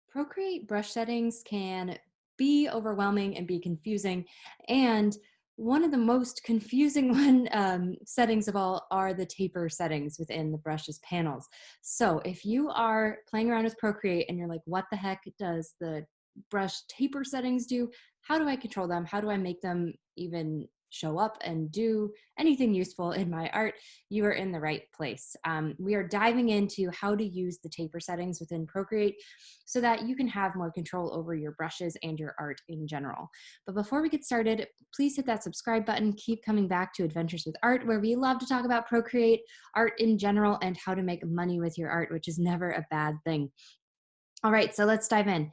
Procreate brush settings can be overwhelming and be confusing. And one of the most confusing settings of all are the taper settings within the brushes panels. So if you are playing around with Procreate and you're like, what the heck does the brush taper settings do? How do I control them? How do I make them even show up and do anything useful in my art? You are in the right place. We are diving into how to use the taper settings within Procreate so that you can have more control over your brushes and your art in general. But before we get started, please hit that subscribe button. Keep coming back to Adventures with Art, where we love to talk about Procreate, art in general, and how to make money with your art, which is never a bad thing. All right, so let's dive in.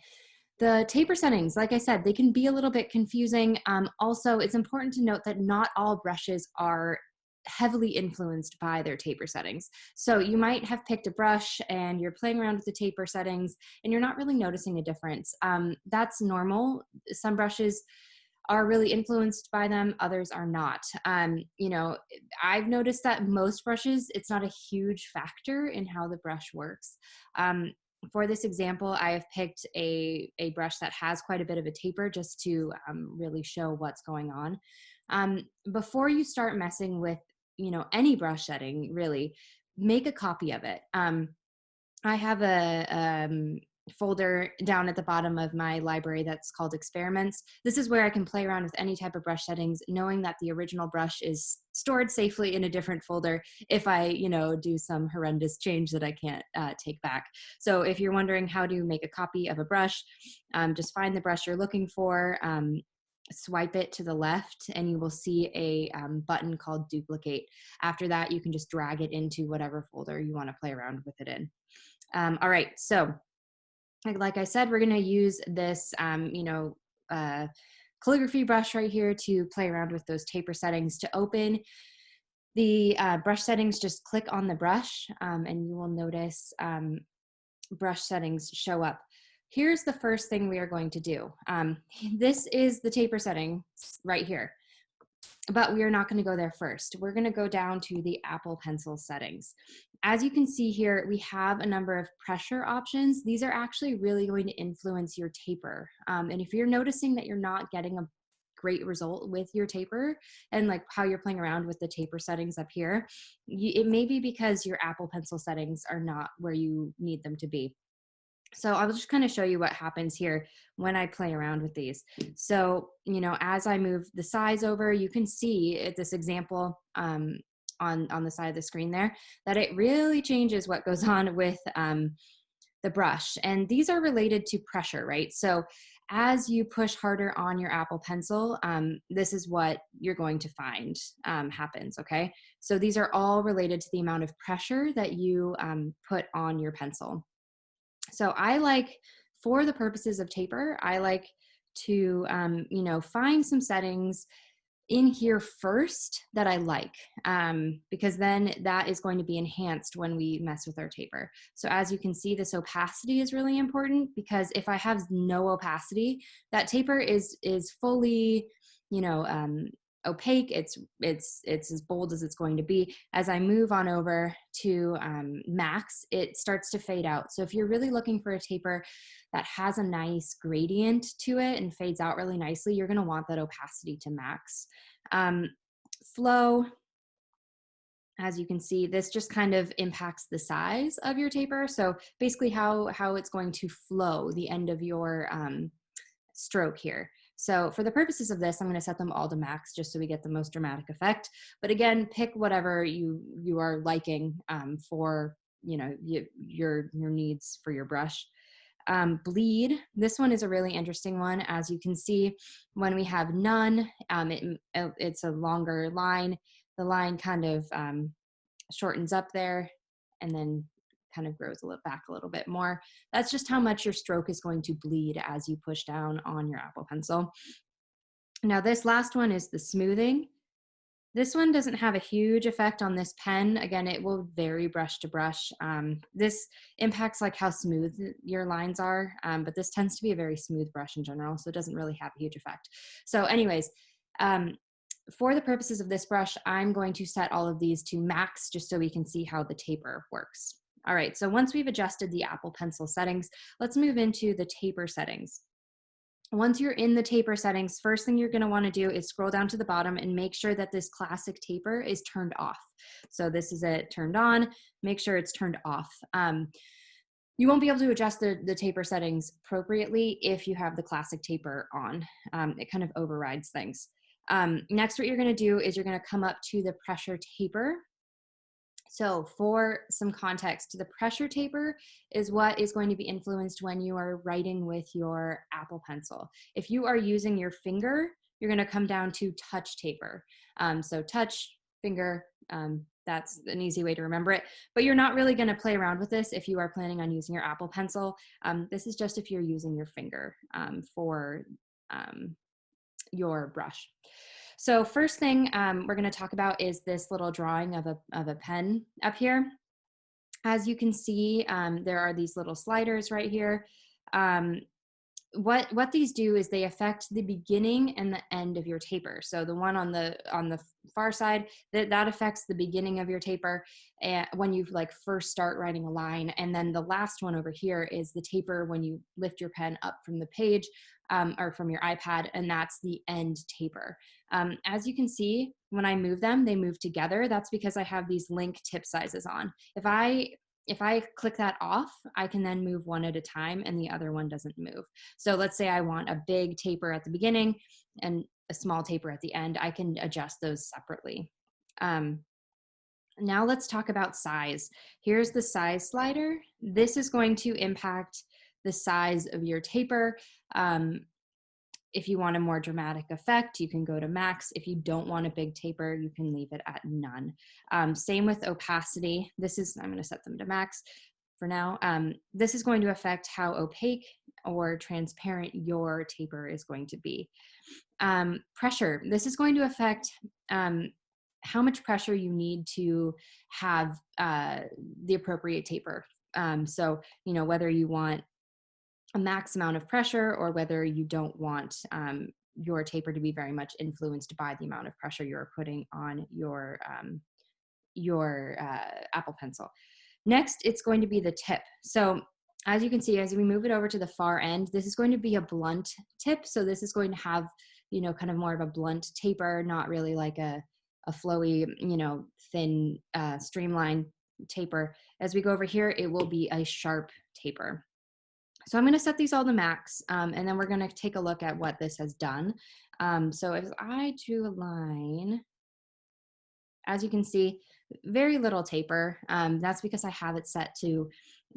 The taper settings, like I said, they can be a little bit confusing. Also, it's important to note that not all brushes are heavily influenced by their taper settings. So you might have picked a brush and you're playing around with the taper settings and you're not really noticing a difference. That's normal. Some brushes are really influenced by them, others are not. I've noticed that most brushes, it's not a huge factor in how the brush works. For this example, I have picked a brush that has quite a bit of a taper just to really show what's going on. Before you start messing with, any brush setting, really, make a copy of it. I have a folder down at the bottom of my library that's called experiments. This is where I can play around with any type of brush settings, knowing that the original brush is stored safely in a different folder if I, do some horrendous change that I can't take back. So if you're wondering how to make a copy of a brush, just find the brush you're looking for, swipe it to the left, and you will see a button called duplicate. After that, you can just drag it into whatever folder you want to play around with it in. All right, so like I said, we're going to use this, calligraphy brush right here to play around with those taper settings. To open the brush settings, just click on the brush and you will notice brush settings show up. Here's the first thing we are going to do. This is the taper setting right here, but we are not going to go there first. We're going to go down to the Apple Pencil settings. As you can see here, we have a number of pressure options. These are actually really going to influence your taper. And if you're noticing that you're not getting a great result with your taper and like how you're playing around with the taper settings up here, it may be because your Apple Pencil settings are not where you need them to be. So I'll just kind of show you what happens here when I play around with these. So, as I move the size over, you can see at this example on the side of the screen there, that it really changes what goes on with the brush. And these are related to pressure, right? So as you push harder on your Apple Pencil, this is what you're going to find happens, okay? So these are all related to the amount of pressure that you put on your pencil. So for the purposes of taper, I like to, find some settings in here first that I like, because then that is going to be enhanced when we mess with our taper. So as you can see, this opacity is really important, because if I have no opacity, that taper is fully, opaque. It's as bold as it's going to be. As I move on over to max, it starts to fade out. So if you're really looking for a taper that has a nice gradient to it and fades out really nicely, you're going to want that opacity to max. Flow, as you can see, this just kind of impacts the size of your taper. So basically how it's going to flow the end of your stroke here. So for the purposes of this, I'm going to set them all to max just so we get the most dramatic effect. But again, pick whatever you are liking for your needs for your brush. Bleed, this one is a really interesting one. As you can see, when we have none, it's a longer line. The line kind of shortens up there and then kind of grows back a little bit more. That's just how much your stroke is going to bleed as you push down on your Apple Pencil. Now this last one is the smoothing. This one doesn't have a huge effect on this pen. Again, it will vary brush to brush. This impacts like how smooth your lines are, but this tends to be a very smooth brush in general, so it doesn't really have a huge effect. So anyways, for the purposes of this brush, I'm going to set all of these to max just so we can see how the taper works. All right, so once we've adjusted the Apple Pencil settings, let's move into the taper settings. Once you're in the taper settings, first thing you're going to want to do is scroll down to the bottom and make sure that this classic taper is turned off. So this is it turned on, make sure it's turned off. You won't be able to adjust the taper settings appropriately if you have the classic taper on. It kind of overrides things. Next, what you're going to do is you're going to come up to the pressure taper. So for some context, the pressure taper is what is going to be influenced when you are writing with your Apple Pencil. If you are using your finger, you're going to come down to touch taper. So touch, finger, that's an easy way to remember it. But you're not really going to play around with this if you are planning on using your Apple Pencil. This is just if you're using your finger for your brush. So first thing we're going to talk about is this little drawing of a pen up here. As you can see, there are these little sliders right here. What these do is they affect the beginning and the end of your taper. So the one on the far side, that affects the beginning of your taper when you like first start writing a line, and then the last one over here is the taper when you lift your pen up from the page or from your iPad, and that's the end taper. As you can see, when I move them, they move together. That's because I have these link tip sizes on. If I click that off, I can then move one at a time and the other one doesn't move. So let's say I want a big taper at the beginning and a small taper at the end. I can adjust those separately. Now let's talk about size. Here's the size slider. This is going to impact the size of your taper. If you want a more dramatic effect, you can go to max. If you don't want a big taper, you can leave it at none. Same with opacity. I'm going to set them to max for now. This is going to affect how opaque or transparent your taper is going to be. Pressure. This is going to affect how much pressure you need to have the appropriate taper. So, whether you want a max amount of pressure or whether you don't want your taper to be very much influenced by the amount of pressure you're putting on your Apple Pencil. Next, it's going to be the tip. So as you can see, as we move it over to the far end, this is going to be a blunt tip. So this is going to have, kind of more of a blunt taper, not really like a flowy, thin, streamline taper. As we go over here, it will be a sharp taper. So I'm going to set these all to max, and then we're going to take a look at what this has done. So if I drew a line, as you can see, very little taper. That's because I have it set to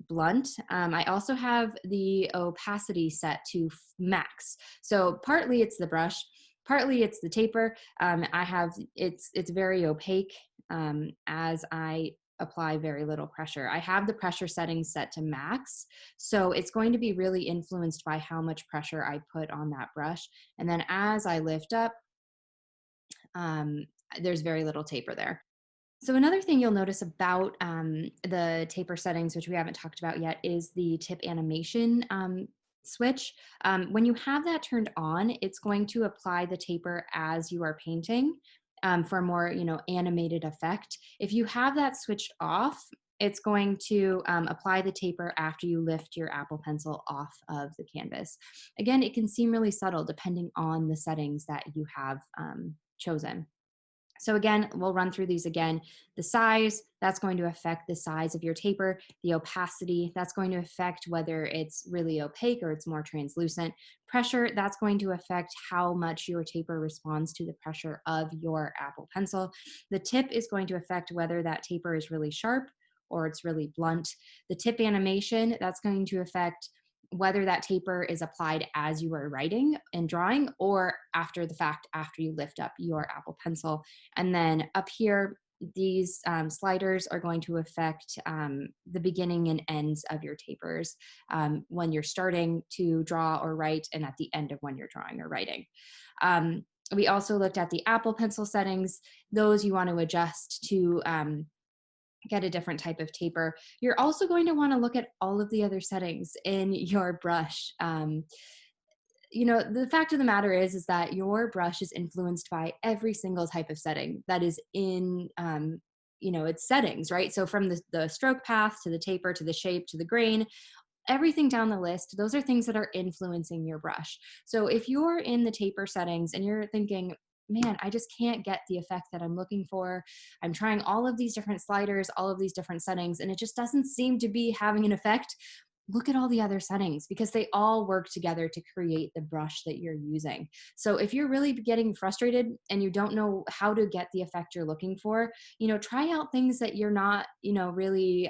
blunt. I also have the opacity set to max. So partly it's the brush, partly it's the taper. It's very opaque as I apply very little pressure. I have the pressure settings set to max, so it's going to be really influenced by how much pressure I put on that brush. And then as I lift up, there's very little taper there. So another thing you'll notice about the taper settings, which we haven't talked about yet, is the tip animation switch. When you have that turned on, it's going to apply the taper as you are painting for a more animated effect. If you have that switched off, it's going to apply the taper after you lift your Apple Pencil off of the canvas. Again, it can seem really subtle depending on the settings that you have chosen. So again, we'll run through these again. The size, that's going to affect the size of your taper. The opacity, that's going to affect whether it's really opaque or it's more translucent. Pressure, that's going to affect how much your taper responds to the pressure of your Apple Pencil. The tip is going to affect whether that taper is really sharp or it's really blunt. The tip animation, that's going to affect whether that taper is applied as you are writing and drawing or after the fact, after you lift up your Apple Pencil. And then up here, these sliders are going to affect the beginning and ends of your tapers when you're starting to draw or write and at the end of when you're drawing or writing. We also looked at the Apple Pencil settings. Those you want to adjust to get a different type of taper. You're also going to want to look at all of the other settings in your brush. The fact of the matter is that your brush is influenced by every single type of setting that is in its settings, right? So from the stroke path to the taper to the shape to the grain, everything down the list, those are things that are influencing your brush. So if you're in the taper settings and you're thinking, man, I just can't get the effect that I'm looking for. I'm trying all of these different sliders, all of these different settings, and it just doesn't seem to be having an effect. Look at all the other settings because they all work together to create the brush that you're using. So if you're really getting frustrated and you don't know how to get the effect you're looking for, try out things that you're not, really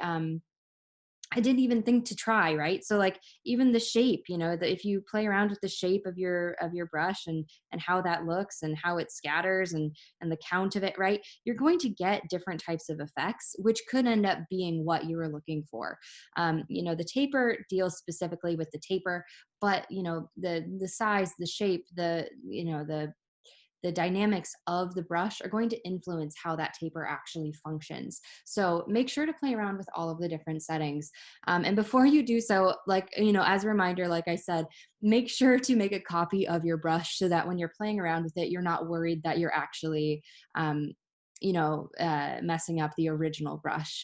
I didn't even think to try, right? So like even the shape, that if you play around with the shape of your brush and how that looks and how it scatters and the count of it, right? You're going to get different types of effects, which could end up being what you were looking for. The taper deals specifically with the taper, but the size, the shape, the dynamics of the brush are going to influence how that taper actually functions. So make sure to play around with all of the different settings. And before you do so, like, as a reminder, like I said, make sure to make a copy of your brush so that when you're playing around with it, you're not worried that you're actually, messing up the original brush.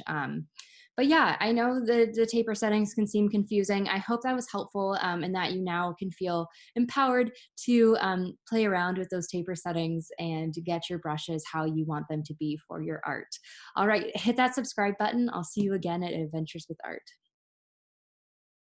But yeah, I know the taper settings can seem confusing. I hope that was helpful and that you now can feel empowered to play around with those taper settings and get your brushes how you want them to be for your art. All right, hit that subscribe button. I'll see you again at Adventures with Art.